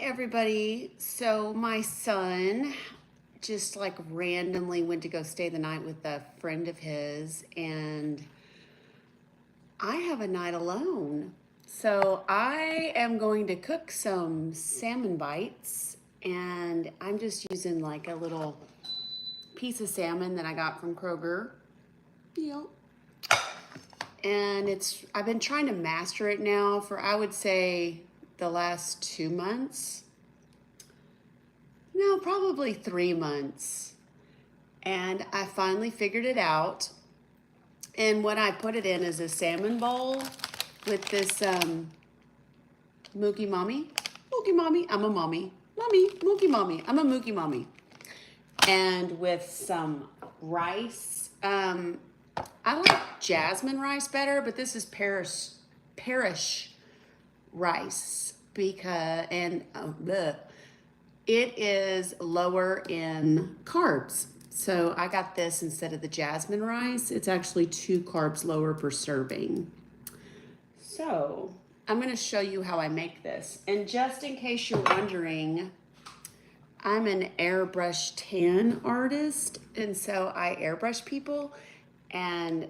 everybody. So my son just like randomly went to go stay the night with a friend of his, and I have a night alone. So I am going to cook some salmon bites, and I'm just using like a little piece of salmon that I got from Kroger. Yep. And I've been trying to master it now for, I would say, the last 2 months. No, probably 3 months. And I finally figured it out. And what I put it in is a salmon bowl with this Mukimame. Mukimame, I'm a mommy. Mommy, Mukimame, I'm a Mukimame. And with some rice. I like jasmine rice better, but this is Parish rice because it is lower in carbs. So I got this instead of the jasmine rice. It's actually 2 carbs lower per serving. So I'm going to show you how I make this. And just in case you're wondering, I'm an airbrush tan artist, and so I airbrush people, and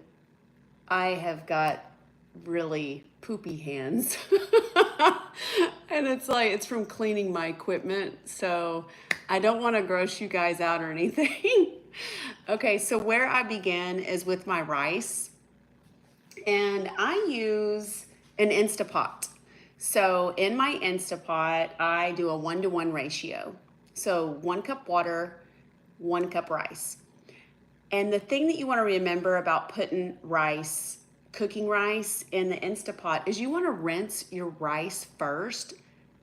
I have got really poopy hands. And it's from cleaning my equipment, so I don't want to gross you guys out or anything. Okay, so where I begin is with my rice, and I use an Instapot. So in my Instapot, I do a 1-to-1 ratio. So 1 cup water, 1 cup rice. And the thing that you want to remember about putting rice, cooking rice in the Instapot, is you want to rinse your rice first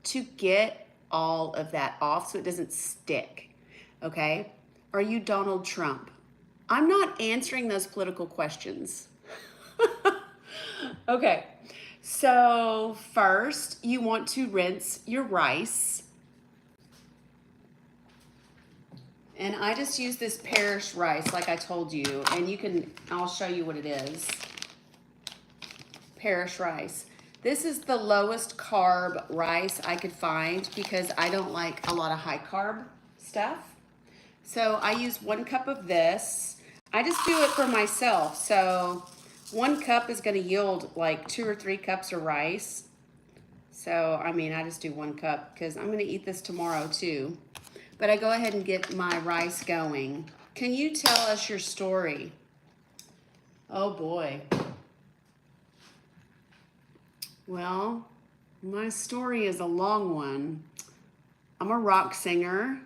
to get all of that off so it doesn't stick, okay? Are you Donald Trump? I'm not answering those political questions. Okay, so first you want to rinse your rice. And I just use this Parish rice like I told you, and I'll show you what it is. Parish rice. This is the lowest carb rice I could find because I don't like a lot of high carb stuff. So I use 1 cup of this. I just do it for myself. So 1 cup is gonna yield like 2 or 3 cups of rice. So, I mean, I just do 1 cup because I'm gonna eat this tomorrow too. But I go ahead and get my rice going. Can you tell us your story? Oh boy. Well, my story is a long one. I'm a rock singer.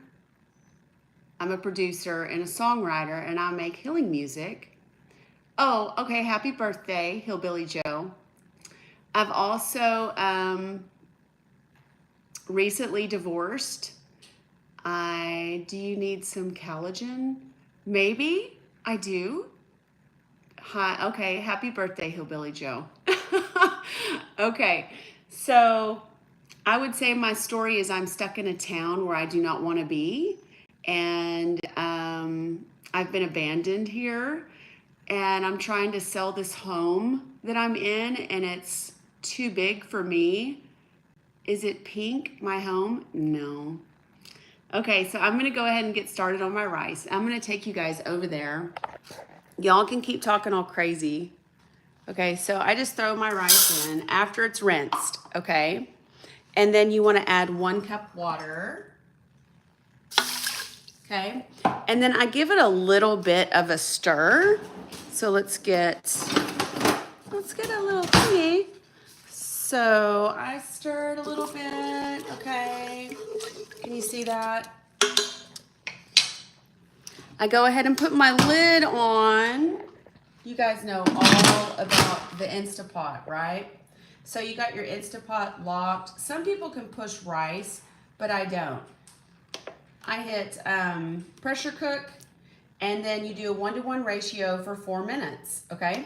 I'm a producer and a songwriter, and I make healing music. Oh, okay, happy birthday, Hillbilly Joe. I've also recently divorced. Do you need some collagen? Maybe I do. Hi, okay, happy birthday, Hillbilly Joe. Okay, so I would say my story is I'm stuck in a town where I do not want to be, and I've been abandoned here, and I'm trying to sell this home that I'm in, and it's too big for me. Is it pink, my home? No. Okay, so I'm gonna go ahead and get started on my rice. I'm gonna take you guys over there. Y'all can keep talking all crazy. Okay, so I just throw my rice in after it's rinsed, okay? And then you wanna add 1 cup water, okay? And then I give it a little bit of a stir. So let's get a little thingy. So I stirred a little bit, okay? Can you see that? I go ahead and put my lid on. You guys know all about the Instapot, right? So you got your Instapot locked. Some people can push rice, but I don't. I hit pressure cook, and then you do a 1-to-1 ratio for 4 minutes, okay?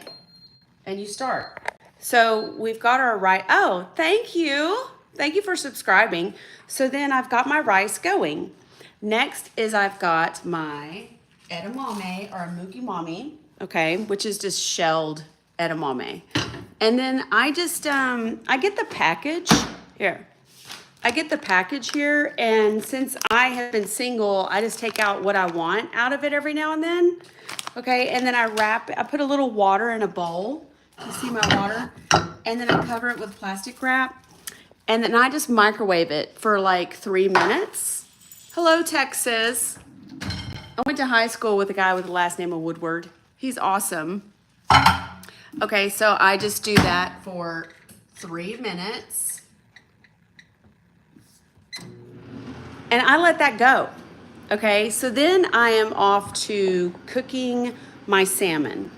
And you start. So we've got our rice. Oh, thank you. Thank you for subscribing. So then I've got my rice going. Next is I've got my edamame or Mukimame, okay, which is just shelled edamame. And then I just, I get the package. Here, I get the package here, and since I have been single, I just take out what I want out of it every now and then. Okay, and then I put a little water in a bowl. You see my water? And then I cover it with plastic wrap. And then I just microwave it for like 3 minutes. Hello, Texas. I went to high school with a guy with the last name of Woodward. He's awesome. Okay, so I just do that for 3 minutes. And I let that go. Okay, so then I am off to cooking my salmon.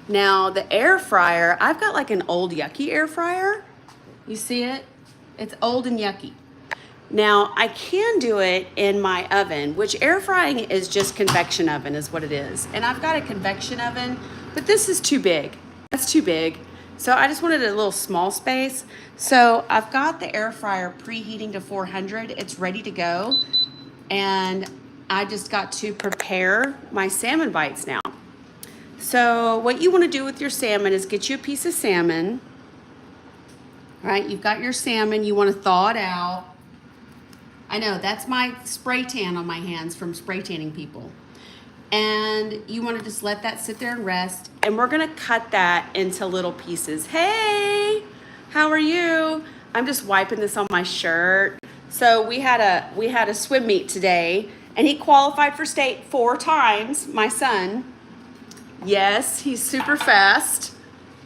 Now the air fryer, I've got like an old yucky air fryer. You see it? It's old and yucky. Now I can do it in my oven, which air frying is just convection oven is what it is. And I've got a convection oven, but this is too big. That's too big. So I just wanted a little small space. So I've got the air fryer preheating to 400. It's ready to go. And I just got to prepare my salmon bites now. So what you want to do with your salmon is get you a piece of salmon. All right, you've got your salmon. You want to thaw it out. I know, that's my spray tan on my hands from spray tanning people. And you want to just let that sit there and rest. And we're going to cut that into little pieces. Hey, how are you? I'm just wiping this on my shirt. So we had a swim meet today, and he qualified for state 4 times, my son. Yes, he's super fast.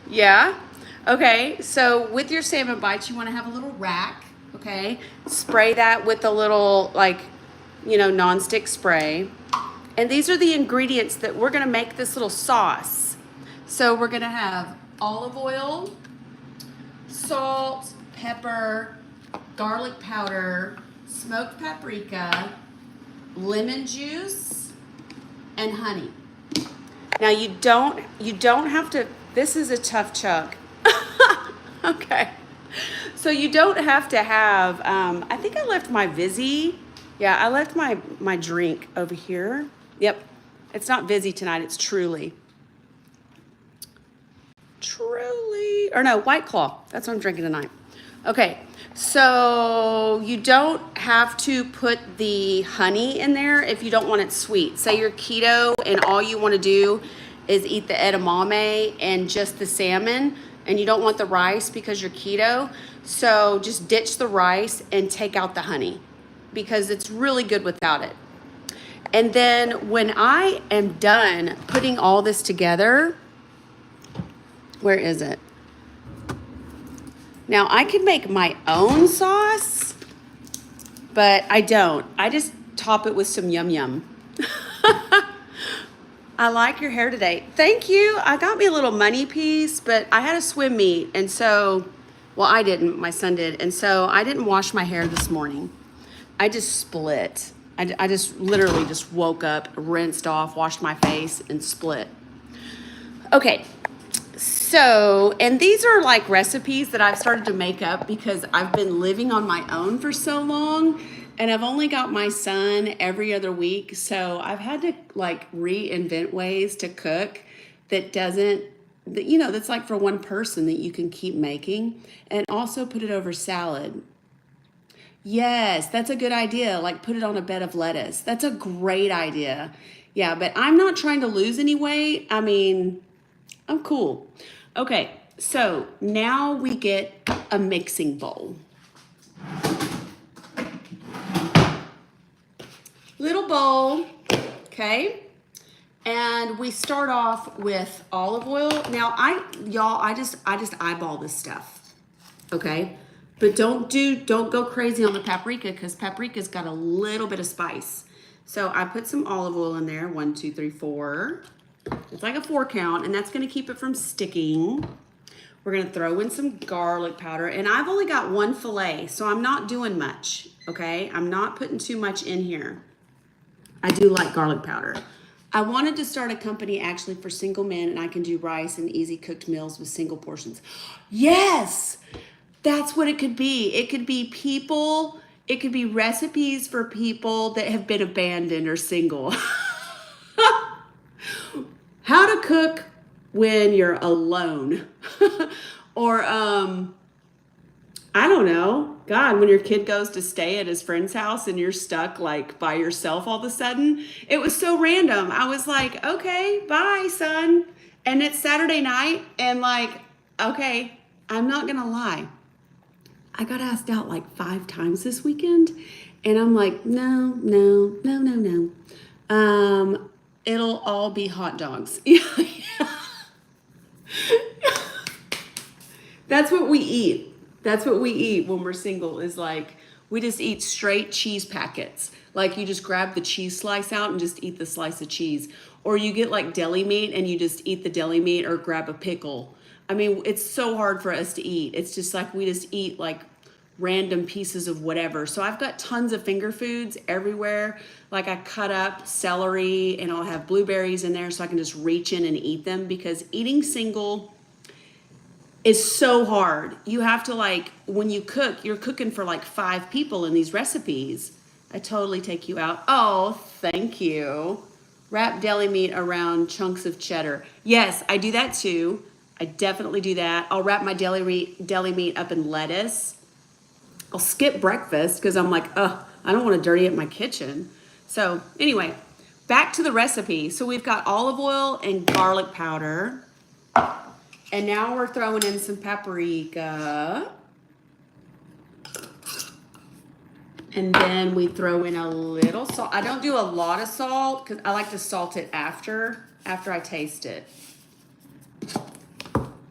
Yeah. Okay, so with your salmon bites, you want to have a little rack, okay? Spray that with a little, like, nonstick spray. And these are the ingredients that we're going to make this little sauce. So we're going to have olive oil, salt, pepper, garlic powder, smoked paprika, lemon juice, and honey. Now you don't have to, this is a tough chug. Okay. So you don't have to have, I think I left my Vizzy. Yeah, I left my drink over here. Yep. It's not Vizzy tonight, it's Truly. Or no, White Claw. That's what I'm drinking tonight. Okay, so you don't have to put the honey in there if you don't want it sweet. Say you're keto and all you want to do is eat the edamame and just the salmon, and you don't want the rice because you're keto. So just ditch the rice and take out the honey because it's really good without it. And then when I am done putting all this together, where is it? Now I can make my own sauce, but I don't. I just top it with some yum yum. I like your hair today. Thank you. I got me a little money piece, but I had a swim meet, and so, well, I didn't. My son did, and so I didn't wash my hair this morning. I just split. I just literally just woke up, rinsed off, washed my face, and split. Okay. So, and these are like recipes that I've started to make up because I've been living on my own for so long, and I've only got my son every other week. So I've had to like reinvent ways to cook that that's like for one person that you can keep making, and also put it over salad. Yes, that's a good idea. Like put it on a bed of lettuce. That's a great idea. Yeah, but I'm not trying to lose any weight. I mean, I'm cool. Okay, so now we get a mixing bowl. Little bowl, okay? And we start off with olive oil. Now, I just eyeball this stuff, okay? But don't go crazy on the paprika because paprika's got a little bit of spice. So I put some olive oil in there, 1, 2, 3, 4. It's like a 4 count, and that's gonna keep it from sticking. We're gonna throw in some garlic powder, and I've only got 1 fillet, so I'm not doing much, okay? I'm not putting too much in here. I do like garlic powder. I wanted to start a company actually for single men, and I can do rice and easy cooked meals with single portions. Yes, that's what it could be. It could be people, it could be recipes for people that have been abandoned or single. How to cook when you're alone. Or I don't know. God, when your kid goes to stay at his friend's house and you're stuck like by yourself all of a sudden, it was so random. I was like, okay, bye, son. And it's Saturday night, and like, okay, I'm not gonna lie. I got asked out like 5 times this weekend, and I'm like, no, no, no, no, no. It'll all be hot dogs. That's what we eat. That's what we eat when we're single, is like, we just eat straight cheese packets. Like, you just grab the cheese slice out and just eat the slice of cheese. Or you get like deli meat and you just eat the deli meat, or grab a pickle. I mean, it's so hard for us to eat. It's just like we just eat like random pieces of whatever. So I've got tons of finger foods everywhere. Like, I cut up celery and I'll have blueberries in there so I can just reach in and eat them, because eating single is so hard. You have to, like, when you cook, you're cooking for like 5 people in these recipes. I totally take you out. Oh, thank you. Wrap deli meat around chunks of cheddar. Yes, I do that too. I definitely do that. I'll wrap my deli meat up in lettuce. I'll skip breakfast because I'm like, I don't want to dirty up my kitchen. So anyway, back to the recipe. So we've got olive oil and garlic powder. And now we're throwing in some paprika. And then we throw in a little salt. I don't do a lot of salt because I like to salt it after I taste it.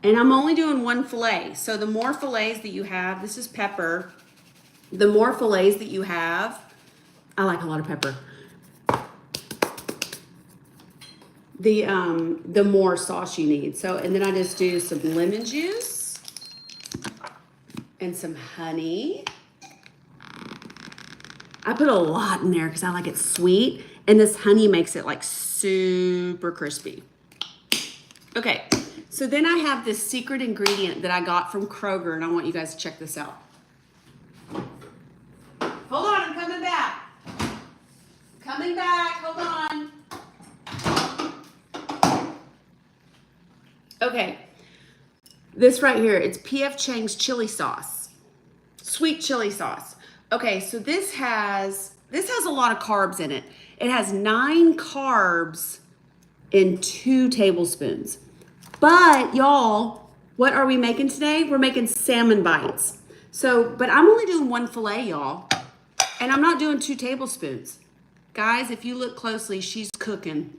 And I'm only doing 1 fillet. So the more fillets that you have, this is pepper. The more fillets that you have, I like a lot of pepper. The more sauce you need. So, and then I just do some lemon juice and some honey. I put a lot in there because I like it sweet, and this honey makes it like super crispy. Okay, so then I have this secret ingredient that I got from Kroger, and I want you guys to check this out. Hold on, I'm coming back. Coming back, hold on. Okay, this right here, it's P.F. Chang's chili sauce, sweet chili sauce. Okay, so this has a lot of carbs in it. It has 9 carbs in 2 tablespoons. But y'all, what are we making today? We're making salmon bites. So, but I'm only doing 1 fillet, y'all, and I'm not doing 2 tablespoons. Guys, if you look closely, she's cooking.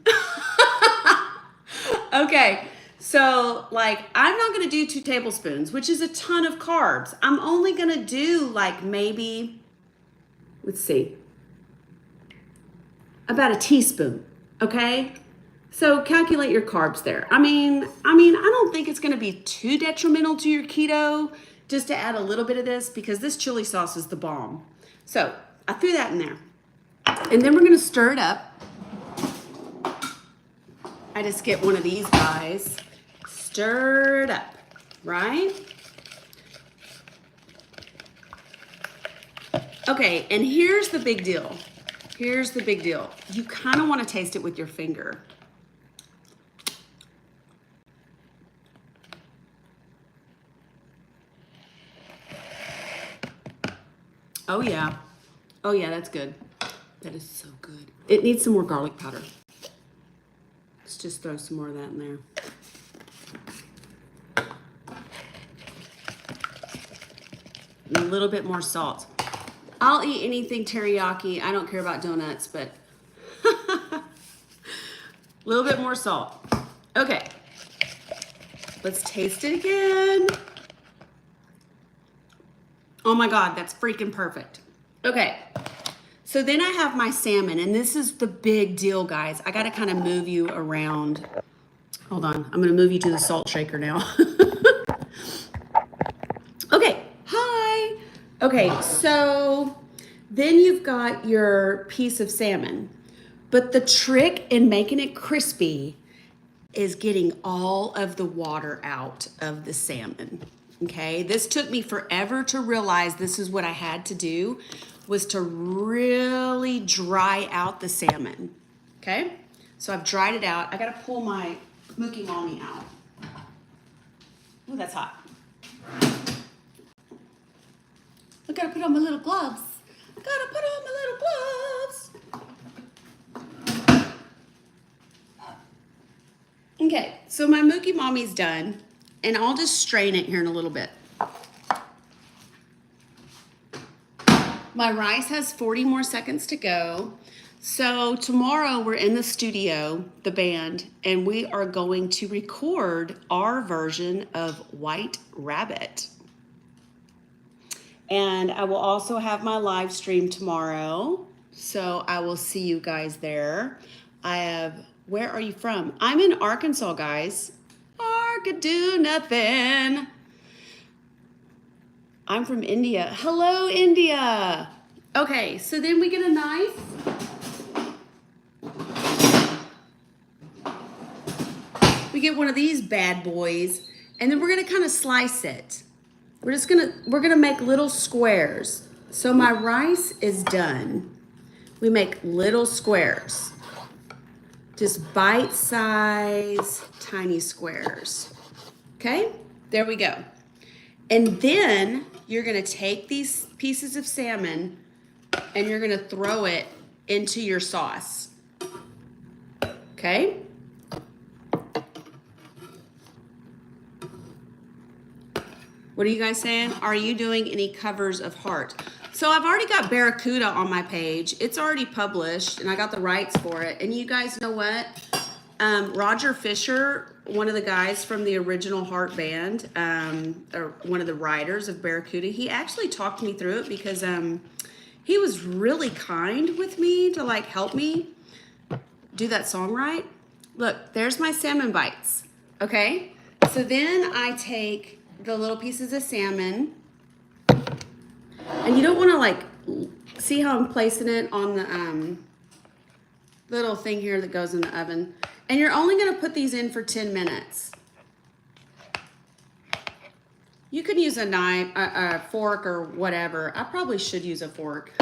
Okay. So, like, I'm not going to do 2 tablespoons, which is a ton of carbs. I'm only going to do, like, maybe, let's see, about a teaspoon, okay? So, calculate your carbs there. I mean, I don't think it's going to be too detrimental to your keto just to add a little bit of this, because this chili sauce is the bomb. So, I threw that in there. And then we're going to stir it up. I just get one of these guys. Stirred up, right? Okay, and here's the big deal. Here's the big deal. You kind of want to taste it with your finger. Oh yeah. Oh yeah, that's good. That is so good. It needs some more garlic powder. Let's just throw some more of that in there. And a little bit more salt. I'll eat anything teriyaki. I don't care about donuts, but a little bit more salt. Okay. Let's taste it again. Oh my God, that's freaking perfect. Okay. So then I have my salmon, and this is the big deal, guys. I got to kind of move you around. Hold on. I'm going to move you to the salt shaker now. Okay. Hi. Okay. So then you've got your piece of salmon, but the trick in making it crispy is getting all of the water out of the salmon. Okay. This took me forever to realize this is what I had to do, was to really dry out the salmon. Okay. So I've dried it out. I got to pull my Mukimame out. Ooh, that's hot. I gotta put on my little gloves. I gotta put on my little gloves. Okay, so my Mukimame's done, and I'll just strain it here in a little bit. My rice has 40 more seconds to go. So tomorrow we're in the studio, the band, and we are going to record our version of White Rabbit. And I will also have my live stream tomorrow. So I will see you guys there. Where are you from? I'm in Arkansas, guys. Arkansas, nothing. I'm from India. Hello, India. Okay, so then we get a knife. We get one of these bad boys, and then we're gonna kind of slice it. We're gonna make little squares. So my rice is done. We make little squares. Just bite-size, tiny squares. Okay, there we go. And then you're gonna take these pieces of salmon and you're gonna throw it into your sauce. Okay? What are you guys saying? Are you doing any covers of heart? So I've already got Barracuda on my page. It's already published and I got the rights for it. And you guys know what? Roger Fisher, one of the guys from the original Heart band, or one of the writers of Barracuda, he actually talked me through it because he was really kind with me to like help me do that song right. Look, there's my salmon bites, okay? So then I take the little pieces of salmon, and you don't want to like, see how I'm placing it on the little thing here that goes in the oven. And you're only gonna put these in for 10 minutes. You can use a knife, a fork or whatever. I probably should use a fork.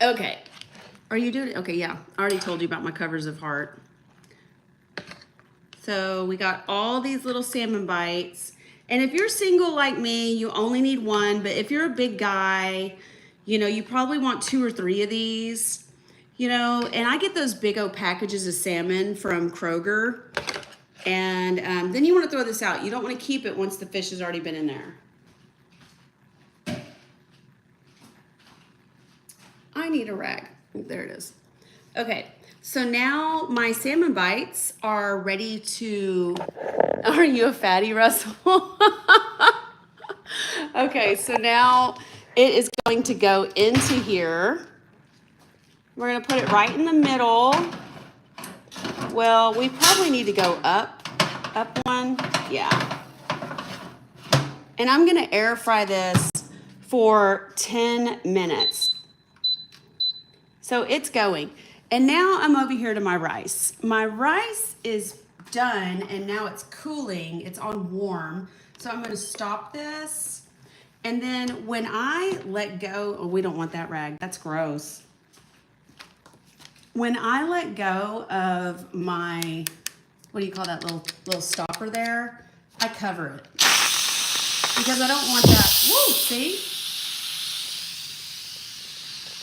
Okay. Are you doing it? Okay, yeah. I already told you about my covers of heart. So we got all these little salmon bites. And if you're single like me, you only need one. But if you're a big guy, you know, you probably want 2 or 3 of these. You know, and I get those big old packages of salmon from Kroger. And then you want to throw this out. You don't want to keep it once the fish has already been in there. I need a rag. There it is. Okay, so now my salmon bites are ready to... Are you a fatty, Russell? Okay, so now it is going to go into here. We're gonna put it right in the middle. Well, we probably need to go up one, yeah. And I'm gonna air fry this for 10 minutes. So it's going. And now I'm over here to my rice. My rice is done and now it's cooling. It's on warm. So I'm gonna stop this. And then when I let go, oh, we don't want that rag. That's gross. When I let go of my, what do you call that little stopper there? I cover it. Because I don't want that, whoa, see?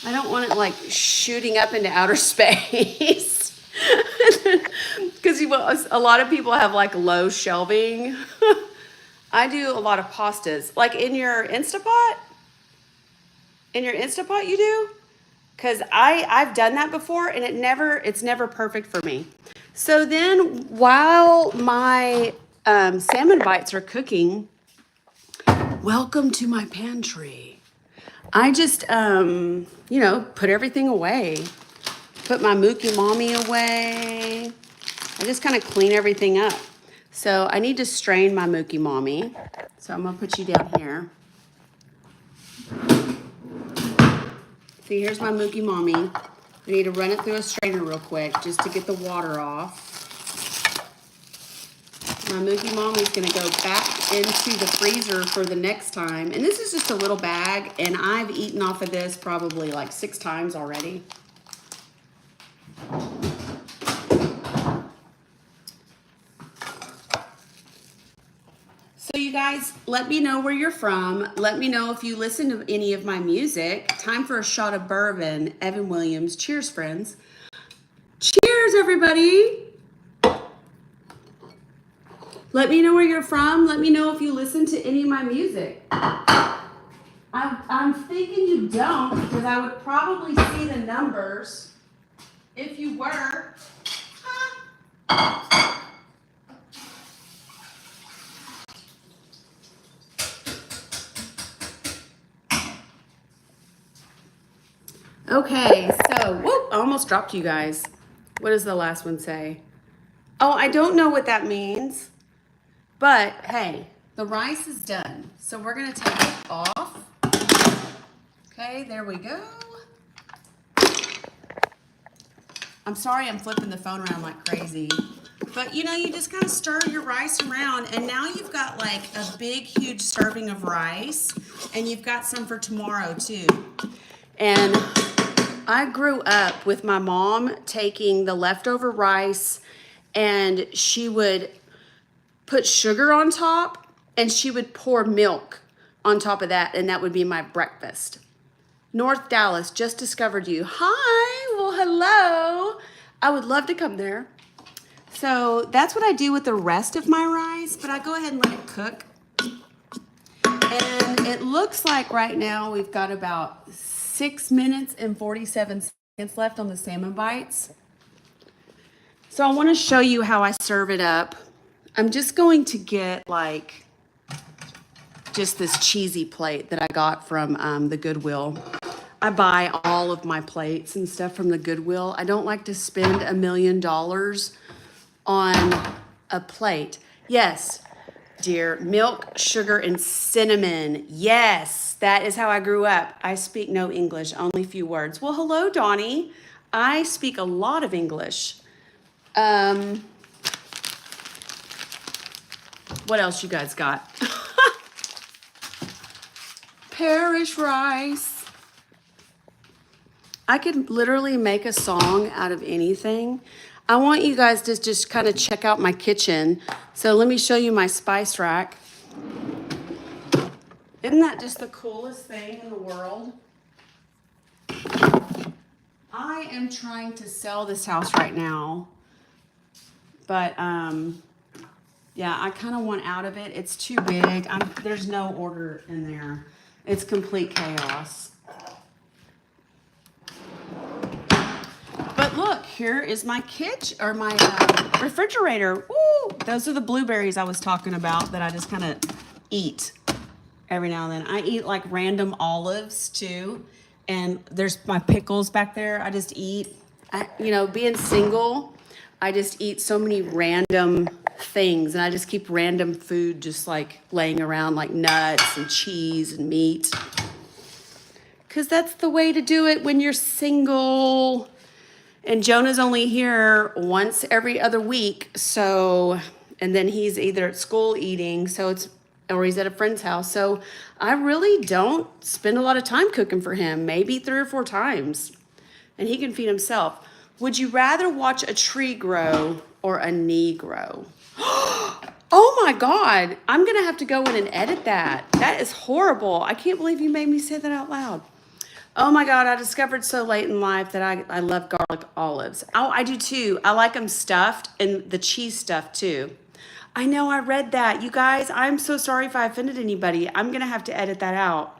I don't want it like shooting up into outer space. Because a lot of people have like low shelving. I do a lot of pastas. Like in your Instapot? In your Instapot you do? Because I've done that before and it's never perfect for me. So then while my salmon bites are cooking, welcome to my pantry. I just, you know, put everything away. Put my Mukimame away. I just kind of clean everything up. So I need to strain my Mukimame. So I'm gonna put you down here. See, here's my Mukimame. I need to run it through a strainer real quick just to get the water off. My Mukimame is gonna go back into the freezer for the next time. And this is just a little bag, and I've eaten off of this probably like 6 times already. you guys, let me know where you're from. Let me know if you listen to any of my music. Time for a shot of bourbon. Evan Williams. Cheers, friends. Cheers, everybody. Let me know where you're from. Let me know if you listen to any of my music. I'm thinking you don't, because I would probably see the numbers if you were. Okay, so, whoop, I almost dropped you guys. What does the last one say? Oh, I don't know what that means, but hey, the rice is done. So we're gonna take it off. Okay, there we go. I'm sorry I'm flipping the phone around like crazy. But you know, you just kind of stir your rice around, and now you've got like a big, huge serving of rice, and you've got some for tomorrow too. And I grew up with my mom taking the leftover rice, and she would put sugar on top, and she would pour milk on top of that, and that would be my breakfast. North Dallas, just discovered you. Hi, well, hello. I would love to come there. So that's what I do with the rest of my rice, but I go ahead and let it cook. And it looks like right now we've got about 6 minutes and 47 seconds left on the salmon bites. So I want to show you how I serve it up. I'm just going to get like just this cheesy plate that I got from the Goodwill. I buy all of my plates and stuff from the Goodwill. I don't like to spend $1 million on a plate. Yes, dear, milk, sugar, and cinnamon. Yes, that is how I grew up. I speak no English, only few words. Well, hello, Donnie. I speak a lot of English. What else you guys got? Parish rice. I could literally make a song out of anything. I want you guys to just kind of check out my kitchen. So let me show you my spice rack. Isn't that just the coolest thing in the world? I am trying to sell this house right now, but yeah, I kind of want out of it. It's too big. There's no order in there. It's complete chaos. But look, here is my kitchen, or my refrigerator. Woo! Those are the blueberries I was talking about that I just kind of eat every now and then. I eat like random olives too. And there's my pickles back there. I just eat, you know, being single, I just eat so many random things. And I just keep random food just like laying around, like nuts and cheese and meat. Because that's the way to do it when you're single. And Jonah's only here once every other week. So, and then he's either at school eating, or he's at a friend's house. So I really don't spend a lot of time cooking for him, maybe 3 or 4 times. And he can feed himself. Would you rather watch a tree grow or a knee grow? Oh my God, I'm gonna have to go in and edit that. That is horrible. I can't believe you made me say that out loud. Oh my God, I discovered so late in life that I love garlic olives. Oh, I do too. I like them stuffed and the cheese stuffed too. I know, I read that. You guys, I'm so sorry if I offended anybody. I'm going to have to edit that out.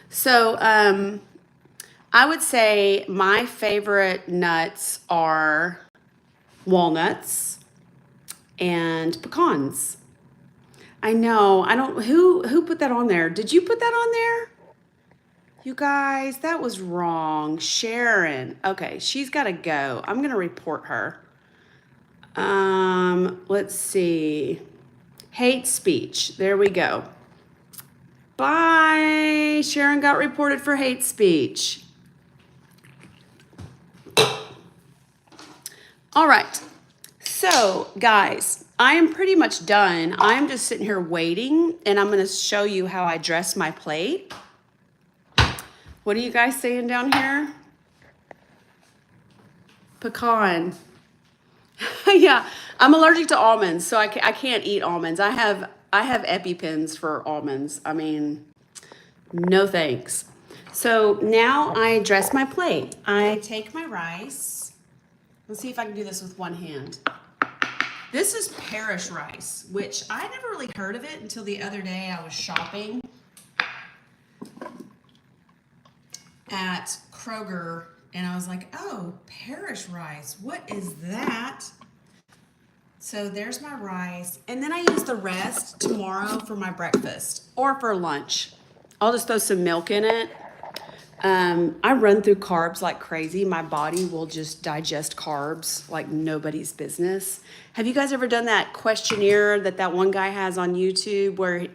So, I would say my favorite nuts are walnuts and pecans. I know, who put that on there? Did you put that on there? You guys, that was wrong. Sharon. Okay, she's got to go. I'm going to report her. Let's see. Hate speech. There we go. Bye. Sharon got reported for hate speech. All right. So, guys, I am pretty much done. I'm just sitting here waiting, and I'm going to show you how I dress my plate. What are you guys saying down here? Pecan. Yeah, I'm allergic to almonds, so I can't eat almonds. I have I have EpiPens for almonds. I mean, no thanks. So now I dress my plate. I take my rice. Let's see if I can do this with one hand. This is Parish rice, which I never really heard of it until the other day. I was shopping at Kroger and I was like, oh, Parish rice, what is that? So there's my rice. And then I use the rest tomorrow for my breakfast or for lunch. I'll just throw some milk in it. I run through carbs like crazy. My body will just digest carbs like nobody's business. Have you guys ever done that questionnaire that one guy has on YouTube where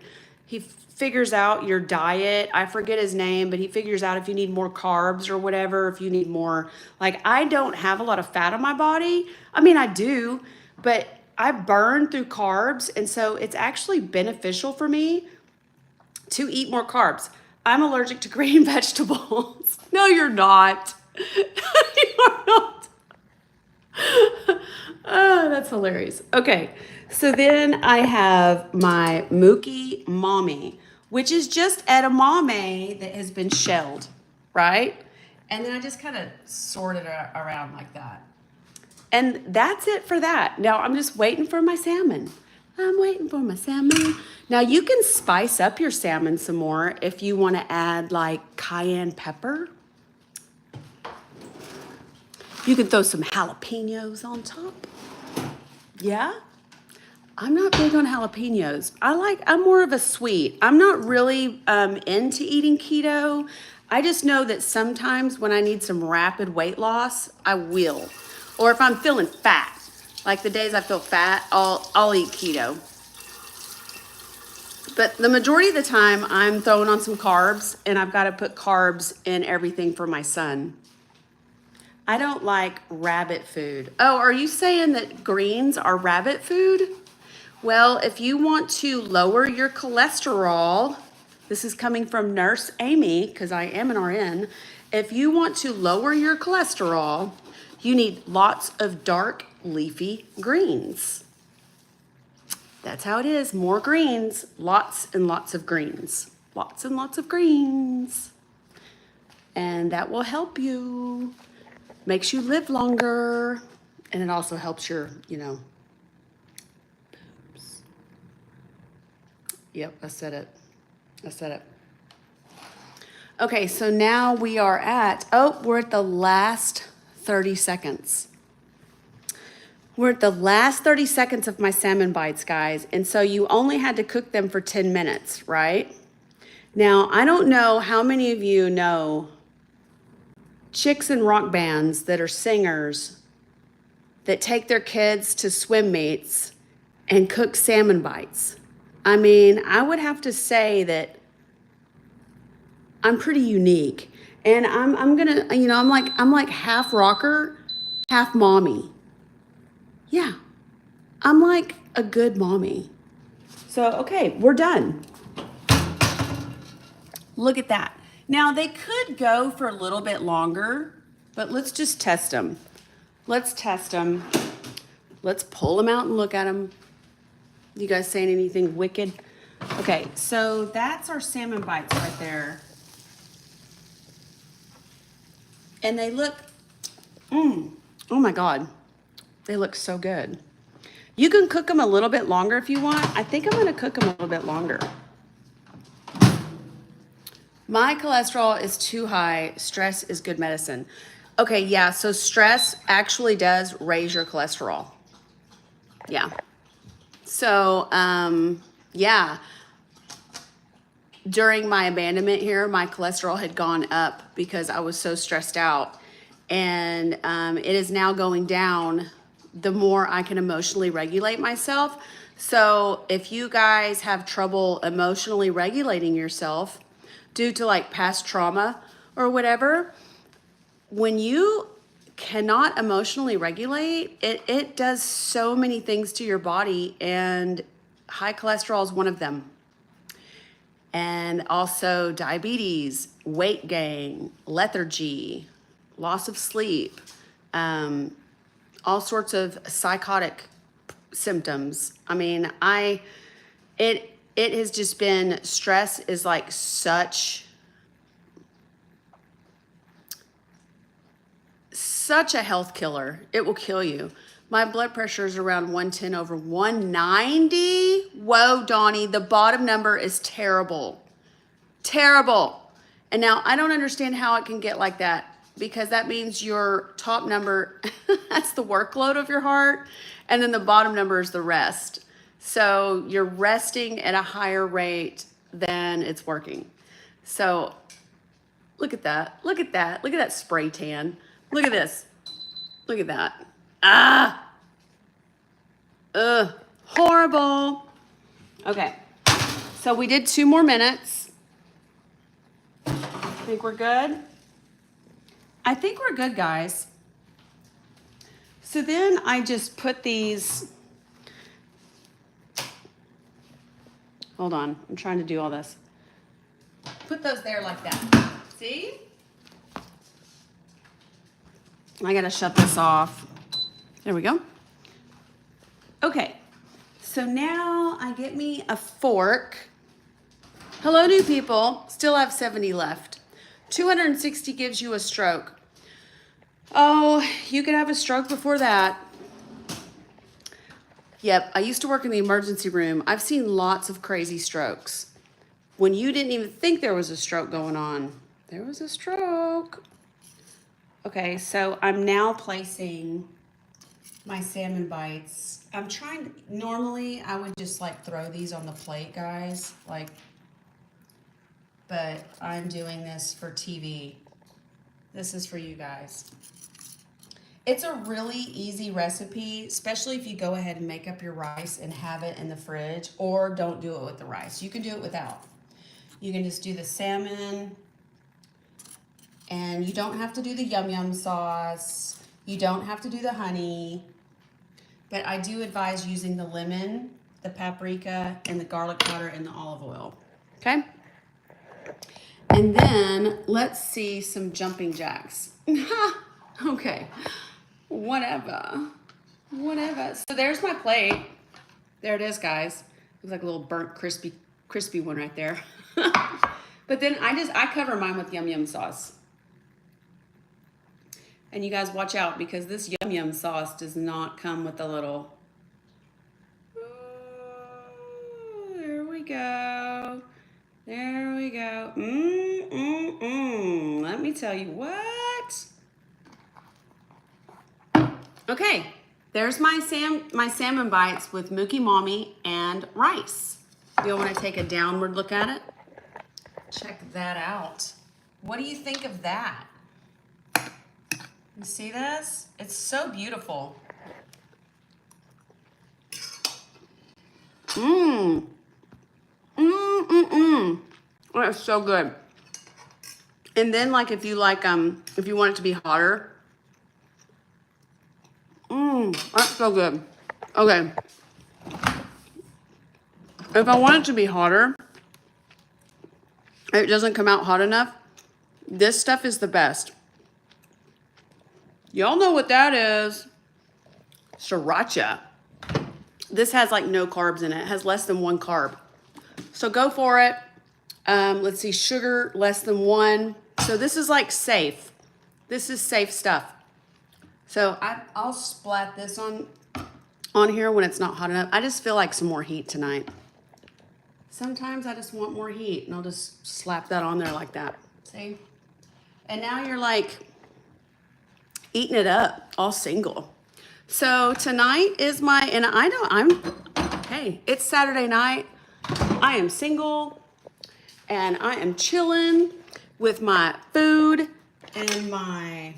he figures out your diet? I forget his name, but he figures out if you need more carbs or whatever, if you need more. Like, I don't have a lot of fat on my body. I mean, I do, but I burn through carbs. And so it's actually beneficial for me to eat more carbs. I'm allergic to green vegetables. No, you're not. You are not. Oh, that's hilarious. Okay, so then I have my Mukimame, which is just edamame that has been shelled, right? And then I just kind of sort it around like that. And that's it for that. Now I'm just waiting for my salmon. I'm waiting for my salmon. Now you can spice up your salmon some more if you want to add like cayenne pepper. You can throw some jalapenos on top. Yeah? I'm not big on jalapenos. I'm more of a sweet. I'm not really into eating keto. I just know that sometimes when I need some rapid weight loss, I will. Or if I'm feeling fat, like the days I feel fat, I'll eat keto. But the majority of the time, I'm throwing on some carbs, and I've got to put carbs in everything for my son. I don't like rabbit food. Oh, are you saying that greens are rabbit food? Well, if you want to lower your cholesterol, this is coming from Nurse Amie, because I am an RN. If you want to lower your cholesterol, you need lots of dark leafy greens. That's how it is. More greens, lots and lots of greens. Lots and lots of greens. And that will help you. Makes you live longer. And it also helps your, boobs. Yep, I said it. Okay, so now we are we're at the last 30 seconds. We're at the last 30 seconds of my salmon bites, guys. And so you only had to cook them for 10 minutes, right? Now, I don't know how many of you know chicks in rock bands that are singers that take their kids to swim meets and cook salmon bites. I mean, I would have to say that I'm pretty unique. And I'm gonna, I'm like half rocker, half mommy. Yeah, I'm like a good mommy. So, okay, we're done. Look at that. Now, they could go for a little bit longer, but let's just test them. Let's test them. Let's pull them out and look at them. You guys saying anything wicked? Okay, so that's our salmon bites right there. And they look, oh my God. They look so good. You can cook them a little bit longer if you want. I think I'm gonna cook them a little bit longer. My cholesterol is too high. Stress is good medicine. Okay, yeah, so stress actually does raise your cholesterol. Yeah. So, yeah. During my abandonment here, my cholesterol had gone up because I was so stressed out. And it is now going down the more I can emotionally regulate myself. So if you guys have trouble emotionally regulating yourself due to like past trauma or whatever, when you cannot emotionally regulate, it does so many things to your body, and high cholesterol is one of them. And also diabetes, weight gain, lethargy, loss of sleep, all sorts of psychotic symptoms. I mean, it has just been, stress is like such a health killer. It will kill you. My blood pressure is around 110 over 190. Whoa, Donnie, the bottom number is terrible. Terrible. And now I don't understand how it can get like that, because that means your top number, that's the workload of your heart, and then the bottom number is the rest. So you're resting at a higher rate than it's working. So look at that. Look at that. Look at that spray tan. Look at this. Look at that. Ah! Ugh. Horrible. Okay. So we did 2 more minutes. Think we're good? I think we're good, guys. So then I just put these. Hold on. I'm trying to do all this. Put those there like that. See? I gotta shut this off. There we go. Okay, so now I get me a fork. Hello, new people. Still have 70 left. 260 gives you a stroke. Oh, you could have a stroke before that. Yep, I used to work in the emergency room. I've seen lots of crazy strokes. When you didn't even think there was a stroke going on, there was a stroke. Okay, so I'm now placing my salmon bites. I'm trying, normally I would just like throw these on the plate, guys, like, but I'm doing this for TV. This is for you guys. It's a really easy recipe, especially if you go ahead and make up your rice and have it in the fridge, or don't do it with the rice. You can do it without. You can just do the salmon, and you don't have to do the yum yum sauce. You don't have to do the honey. But I do advise using the lemon, the paprika, and the garlic powder and the olive oil. Okay? And then let's see some jumping jacks. Okay. Whatever. Whatever. So there's my plate. There it is, guys. Looks like a little burnt, crispy one right there. But then I cover mine with yum yum sauce. And you guys watch out, because this yum yum sauce does not come with a little. Ooh, there we go. There we go. Let me tell you what. Okay, there's my salmon bites with Mukimame and rice. You'll want to take a downward look at it. Check that out. What do you think of that? You see this? It's so beautiful. That's so good. And then, like, if you like, if you want it to be hotter, that's so good. Okay. If I want it to be hotter, it doesn't come out hot enough, this stuff is the best. Y'all know what that is. Sriracha. This has like no carbs in it. It has less than 1 carb. So go for it. Let's see, sugar, less than 1. So this is like safe. This is safe stuff. So I'll splat this on here when it's not hot enough. I just feel like some more heat tonight. Sometimes I just want more heat, and I'll just slap that on there like that. See? And now you're like eating it up, all single. So tonight is hey, it's Saturday night. I am single, and I am chilling with my food and my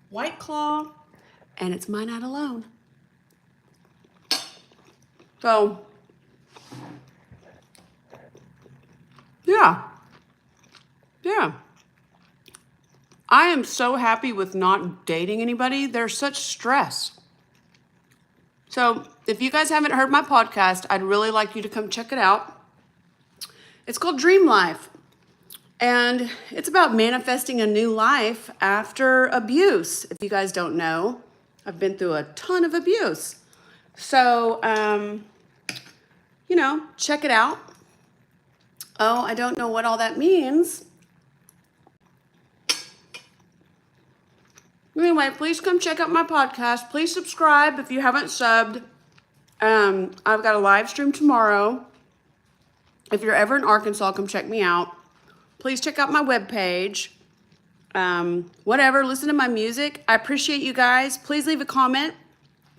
White Claw, and it's my night alone. So, yeah. I am so happy with not dating anybody. There's such stress. So if you guys haven't heard my podcast, I'd really like you to come check it out. It's called Dream Life. And it's about manifesting a new life after abuse. If you guys don't know, I've been through a ton of abuse. So, you know, check it out. Oh, I don't know what all that means. Anyway, please come check out my podcast. Please subscribe if you haven't subbed. I've got a live stream tomorrow. If you're ever in Arkansas, come check me out. Please check out my webpage. Whatever, listen to my music. I appreciate you guys. Please leave a comment.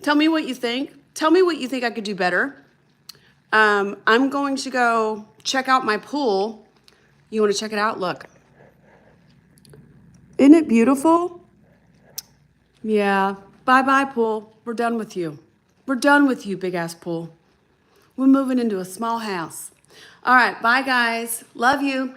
Tell me what you think. Tell me what you think I could do better. I'm going to go check out my pool. You want to check it out? Look. Isn't it beautiful? Yeah. Bye-bye, pool. We're done with you. We're done with you, big-ass pool. We're moving into a small house. All right. Bye, guys. Love you.